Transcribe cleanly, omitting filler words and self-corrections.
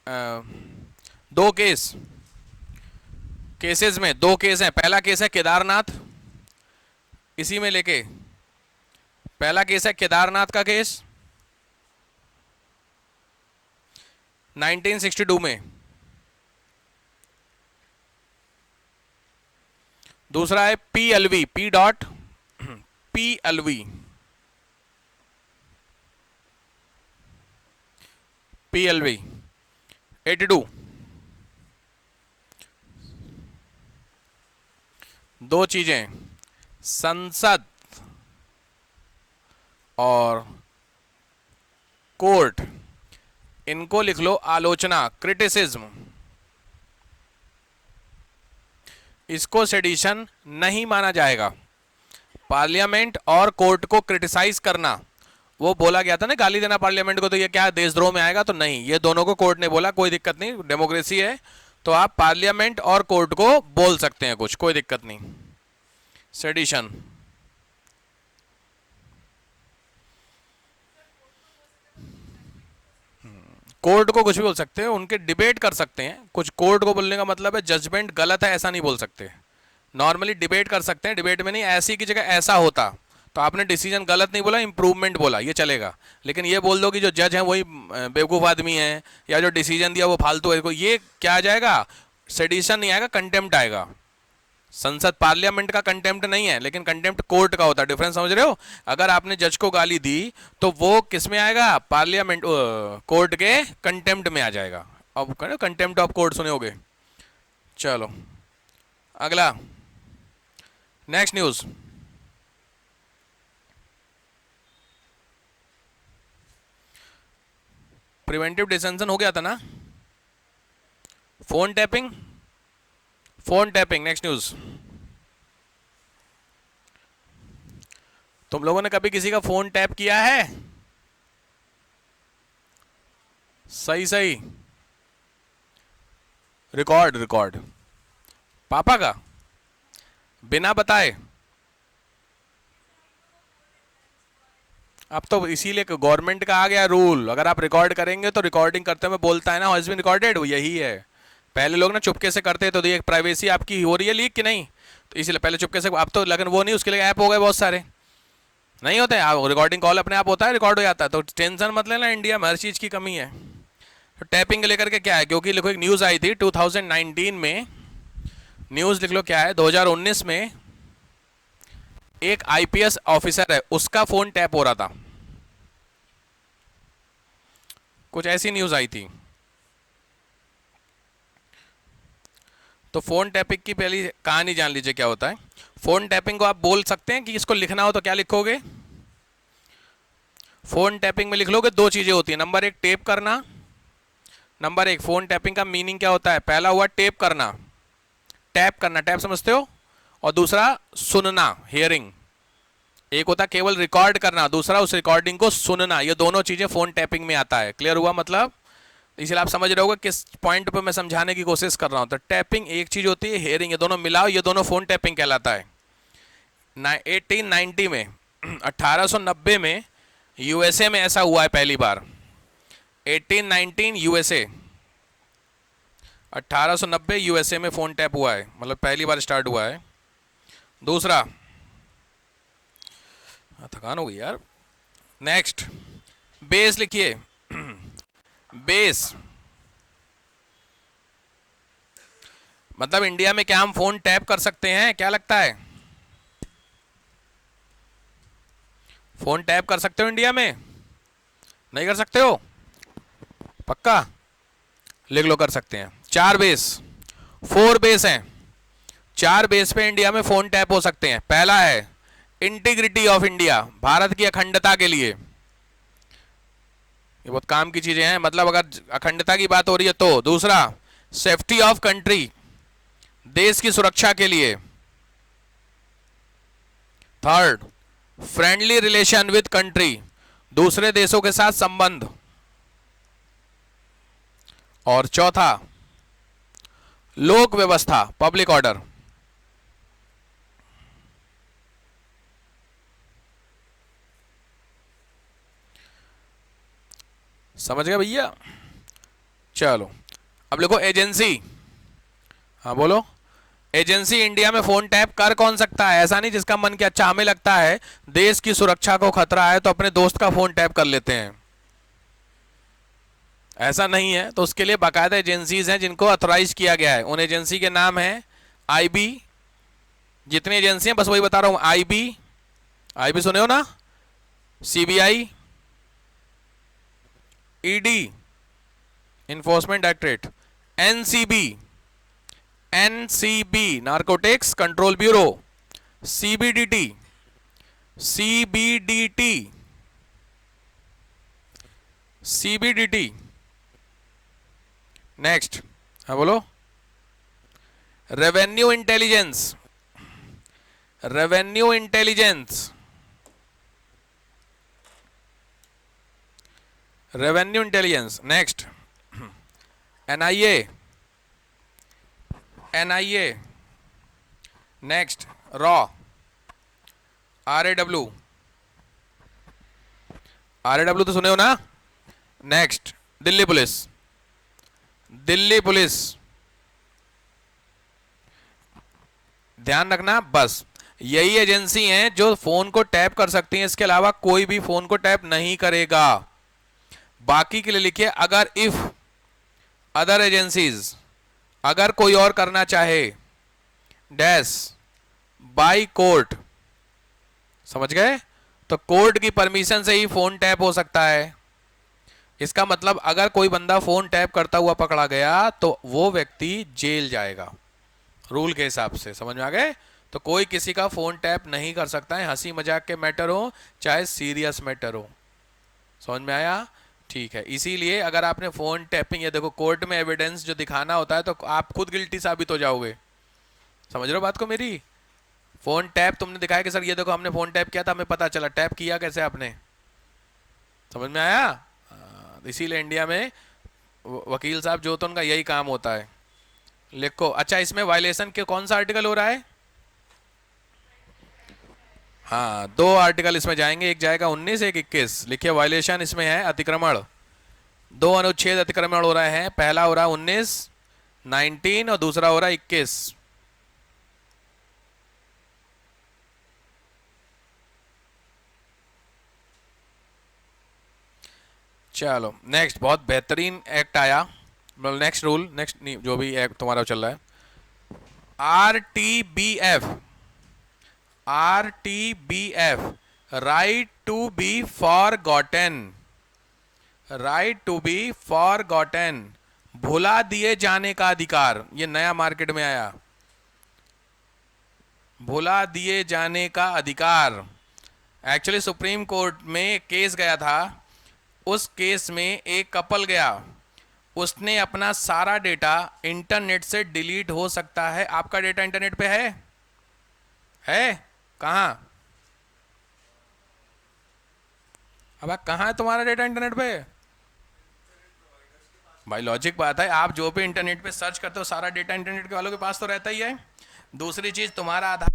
दो केसेस में दो केस हैं। पहला केस है केदारनाथ, इसी में लेके पहला केस है केदारनाथ का केस 1962 में। दूसरा है PLV, PLV 82। दो चीजें, संसद और कोर्ट, इनको लिख लो आलोचना, क्रिटिसिज्म। इसको सेडिशन नहीं माना जाएगा। पार्लियामेंट और कोर्ट को क्रिटिसाइज करना, वो बोला गया था ना गाली देना पार्लियामेंट को, तो ये क्या देशद्रोह में आएगा? तो नहीं, ये दोनों को कोर्ट ने बोला कोई दिक्कत नहीं, डेमोक्रेसी है, तो आप पार्लियामेंट और कोर्ट को बोल सकते हैं कुछ, कोई दिक्कत नहीं। सेडिशन कोर्ट को कुछ भी बोल सकते हैं, उनके डिबेट कर सकते हैं कुछ। कोर्ट को बोलने का मतलब है जजमेंट गलत है ऐसा नहीं बोल सकते। नॉर्मली डिबेट कर सकते हैं, डिबेट में नहीं, ऐसी की जगह ऐसा होता तो आपने डिसीजन गलत नहीं बोला, इंप्रूवमेंट बोला, ये चलेगा। लेकिन ये बोल दो कि जो जज है वही बेवकूफ़ आदमी है, या जो डिसीजन दिया वो फालतू है, ये क्या आ जाएगा? सेडिशन नहीं आएगा, कंटेम्प्ट आएगा। संसद पार्लियामेंट का कंटेम्प्ट नहीं है, लेकिन कंटेम्प्ट कोर्ट का होता है। डिफरेंस समझ रहे हो? अगर आपने जज को गाली दी तो वो किस में आएगा? पार्लियामेंट कोर्ट के कंटेम्प्ट में आ जाएगा। अब कंटेम्प्ट ऑफ कोर्ट सुने होगे। चलो अगला, नेक्स्ट न्यूज। प्रिवेंटिव डिटेंशन हो गया था ना, फोन टैपिंग, नेक्स्ट न्यूज। तुम लोगों ने कभी किसी का फोन टैप किया है? सही सही, रिकॉर्ड पापा का, बिना बताए? अब तो इसीलिए गवर्नमेंट का आ गया रूल, अगर आप रिकॉर्ड करेंगे तो रिकॉर्डिंग करते हुए बोलता है ना हैज बीन रिकॉर्डेड, वो यही है। पहले लोग ना चुपके से करते तो ये प्राइवेसी आपकी हो रही है लीक कि नहीं, तो इसलिए पहले चुपके से। अब तो लेकिन वो नहीं, उसके लिए ऐप हो गए बहुत सारे, नहीं होते रिकॉर्डिंग कॉल अपने आप होता है, रिकॉर्ड हो जाता है। तो टेंशन मत लेना, इंडिया में हर चीज़ की कमी है। तो टैपिंग के लेकर के क्या है, क्योंकि देखो एक न्यूज़ आई थी 2019 में, न्यूज़ लिख लो क्या है, 2019 में एक IPS ऑफिसर है, उसका फोन टैप हो रहा था, कुछ ऐसी न्यूज़ आई थी। तो फोन टैपिंग की पहली कहानी जान लीजिए क्या होता है। फोन टैपिंग को आप बोल सकते हैं कि इसको लिखना हो तो क्या लिखोगे? फोन टैपिंग में लिख लोगे दो चीजें होती है, नंबर एक टेप करना, नंबर एक फोन टैपिंग का मीनिंग क्या होता है? पहला हुआ टेप करना, टैप करना, टैप समझते हो, और दूसरा सुनना, हियरिंग। एक होता है केवल रिकॉर्ड करना, दूसरा उस रिकॉर्डिंग को सुनना, ये दोनों चीजें फोन टैपिंग में आता है। क्लियर हुआ मतलब? इसलिए आप समझ रहे होगे किस पॉइंट पे मैं समझाने की कोशिश कर रहा हूं। तो टैपिंग एक चीज होती है, हेयरिंग, ये दोनों मिलाओ, ये दोनों फोन टैपिंग कहलाता है। 1890 में 1890 में USA में ऐसा हुआ है पहली बार। 1819 USA, 1890 USA में फोन टैप हुआ है, मतलब पहली बार स्टार्ट हुआ है। दूसरा, थकान हो गई यार। नेक्स्ट, बेस लिखिए, बेस मतलब इंडिया में क्या हम फोन टैप कर सकते हैं? क्या लगता है, फोन टैप कर सकते हो इंडिया में? नहीं कर सकते हो? पक्का? लिख लो कर सकते हैं। चार बेस, 4 बेस हैं, 4 बेस पे इंडिया में फोन टैप हो सकते हैं। पहला है इंटीग्रिटी ऑफ इंडिया, भारत की अखंडता के लिए, ये बहुत काम की चीजें हैं, मतलब अगर अखंडता की बात हो रही है तो। दूसरा, सेफ्टी ऑफ कंट्री, देश की सुरक्षा के लिए। Third, friendly relation with country, दूसरे देशों के साथ संबंध। और चौथा, लोक व्यवस्था, पब्लिक ऑर्डर। समझ गए भैया? चलो अब लिखो एजेंसी। हाँ बोलो। एजेंसी इंडिया में फोन टैप कर कौन सकता है? ऐसा नहीं जिसका मन किया। अच्छा हमें लगता है देश की सुरक्षा को खतरा है तो अपने दोस्त का फोन टैप कर लेते हैं, ऐसा नहीं है। तो उसके लिए बाकायदा एजेंसीज हैं जिनको अथोराइज किया गया है। उन एजेंसी के नाम है आईबी। जितनी एजेंसी हैं बस वही बता रहा हूं। आईबी, आईबी सुने हो ना? CBI, ED enforcement directorate, NCB, NCB narcotics control bureau, CBDT, CBDT, CBDT. Next, हाँ बोलो। Revenue intelligence, revenue intelligence, revenue intelligence. Next, NIA, NIA. Next, रॉ, आरएडब्ल्यू, आरएडब्ल्यू तो सुने हो ना? Next, Delhi police, Delhi police. ध्यान रखना बस यही एजेंसी हैं जो फोन को टैप कर सकती हैं, इसके अलावा कोई भी फोन को टैप नहीं करेगा। बाकी के लिए लिखिए अगर इफ अदर एजेंसीज, अगर कोई और करना चाहे, डैश बाय कोर्ट। समझ गए? तो कोर्ट की परमिशन से ही फोन टैप हो सकता है। इसका मतलब अगर कोई बंदा फोन टैप करता हुआ पकड़ा गया तो वो व्यक्ति जेल जाएगा रूल के हिसाब से। समझ में आ गए? तो कोई किसी का फोन टैप नहीं कर सकता है, हंसी मजाक के मैटर हो चाहे सीरियस मैटर हो। समझ में आया? ठीक है। इसीलिए अगर आपने फोन टैपिंग, ये देखो कोर्ट में एविडेंस जो दिखाना होता है तो आप खुद गिल्टी साबित हो जाओगे। समझ रहे हो बात को मेरी? फोन टैप तुमने दिखाया कि सर ये देखो हमने फोन टैप किया था, हमें पता चला। टैप किया कैसे आपने? समझ में आया? इसीलिए इंडिया में वकील साहब जो तो उनका यही काम होता है। लिखो। अच्छा इसमें वायलेशन के कौन सा आर्टिकल हो रहा है? हाँ 2 आर्टिकल इसमें जाएंगे, एक जाएगा 19, एक 21। लिखिए वायलेशन इसमें है अतिक्रमण। 2 अनुच्छेद अतिक्रमण हो रहे हैं। पहला हो रहा है 19, 19 और दूसरा हो रहा है 21। चलो नेक्स्ट, बहुत बेहतरीन एक्ट आया, मतलब नेक्स्ट रूल, नेक्स्ट नहीं जो भी एक्ट तुम्हारा चल रहा है, RTBF, RTBF, right to be forgotten, right to be forgotten, भुला दिए जाने का अधिकार। ये नया मार्केट में आया, भुला दिए जाने का अधिकार। एक्चुअली सुप्रीम कोर्ट में केस गया था, उस केस में एक कपल गया, उसने अपना सारा डेटा इंटरनेट से डिलीट हो सकता है। आपका डेटा इंटरनेट पे है? कहाँ? अब कहाँ है तुम्हारा डेटा इंटरनेट पे? भाई लॉजिक बात है, आप जो भी इंटरनेट पे सर्च करते हो सारा डेटा इंटरनेट के वालों के पास तो रहता ही है। दूसरी चीज तुम्हारा आधार